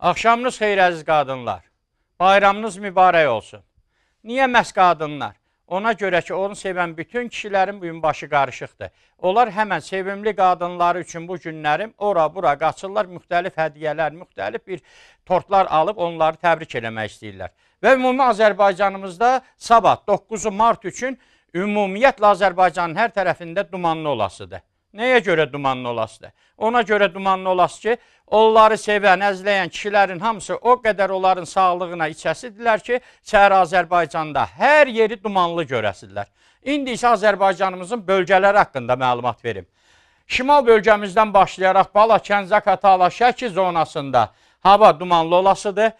Axşamınız xeyir əziz qadınlar. Bayramınız mübarək olsun. Niyə məhz qadınlar? Ona görə ki, onu sevən bütün kişilərin bugün başı qarışıqdır. Onlar həmən sevimli qadınları üçün bu günlərim ora-bura qaçırlar, müxtəlif hədiyyələr, müxtəlif bir tortlar alıb onları təbrik eləmək istəyirlər. Və ümumi Azərbaycanımızda sabah 9 Mart üçün ümumiyyətlə Azərbaycanın hər tərəfində dumanlı olasıdır. Nəyə görə dumanlı olasıdır? Ona görə dumanlı olası ki, onları sevən, əzləyən kişilərin hamısı o qədər onların sağlığına içəsidirlər ki, səhər Azərbaycanda hər yeri dumanlı görəsidirlər. İndi isə Azərbaycanımızın bölgələri haqqında məlumat verim. Şimal bölgəmizdən başlayaraq Balakən, Zaqatala, Şəki zonasında hava dumanlı olasıdır,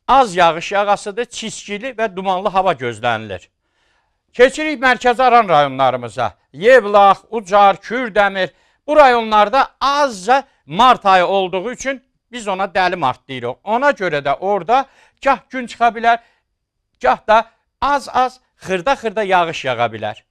az yağış yağasıdır, çiskili və dumanlı hava gözlənilir. Keçirik mərkəzi Aran rayonlarımıza. Yevlax, Ucar, Kürdəmir. Bu rayonlarda azca mart ayı olduğu üçün biz ona dəli mart deyirik. Ona görə də orada gah gün çıxa bilər, gah da az-az, xırda-xırda yağış yağa bilər.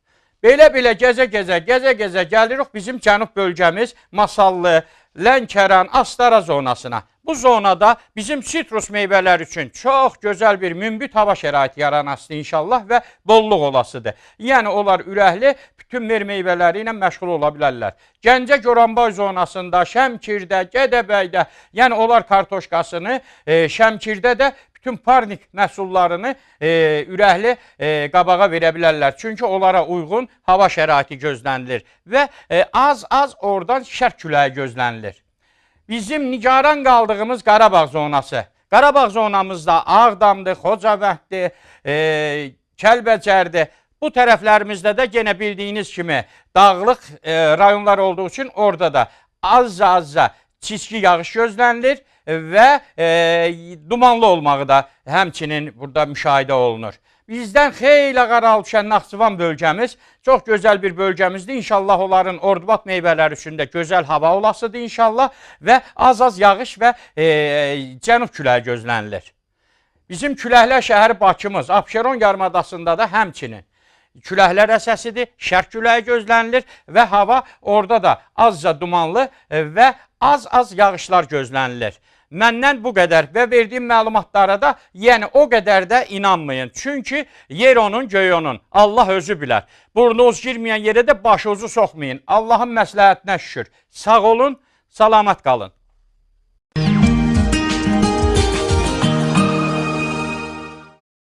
Belə-belə gəzə-gəzə gəlirik bizim cənub bölgəmiz Masallı, Lənkəran, Astara zonasına. Bu zonada bizim sitrus meyvələr üçün çox gözəl bir münbit hava şəraiti yaranasıdır inşallah və bolluq olasıdır. Yəni onlar ürəkli bütün meyvələri ilə məşğul ola bilərlər. Gəncə Goranboy zonasında, Şəmkirdə, Gədəbəydə, yəni onlar kartoşkasını, Şəmkirdə də bütün parnik məhsullarını ürəkli qabağa verə bilərlər. Çünki onlara uyğun hava şəraiti gözlənilir və az-az oradan şərq küləyi gözlənilir. Bizim nigaran qaldığımız Qarabağ zonası. Qarabağ zonamızda Ağdamdır, Xocavənddir, Kəlbəcərdir. Bu tərəflərimizdə də yenə bildiyiniz kimi dağlıq rayonlar olduğu üçün orada da azca çiski yağış gözlənilir və dumanlı olmağı da həmçinin burada müşahidə olunur. Bizdən xeyli aralı düşən Naxçıvan bölgəmiz çox gözəl bir bölgəmizdir. İnşallah onların Ordubad meyvələri üçün də gözəl hava olasıdır inşallah və az-az yağış və cənub küləyi gözlənilir. Bizim küləklər şəhəri Bakımız, Abşeron yarımadasında da həmçinin küləklər əsəsidir, şərq küləyi gözlənilir və hava orada da azca dumanlı və az-az yağışlar gözlənilir. Məndən bu qədər və verdiyim məlumatlara da yəni o qədər də inanmayın. Çünki yer onun, göy onun. Allah özü bilər. Burnunuz girməyən yerə də başınızı soxmayın. Allahın məsləhətinə şükür. Sağ olun, salamat qalın.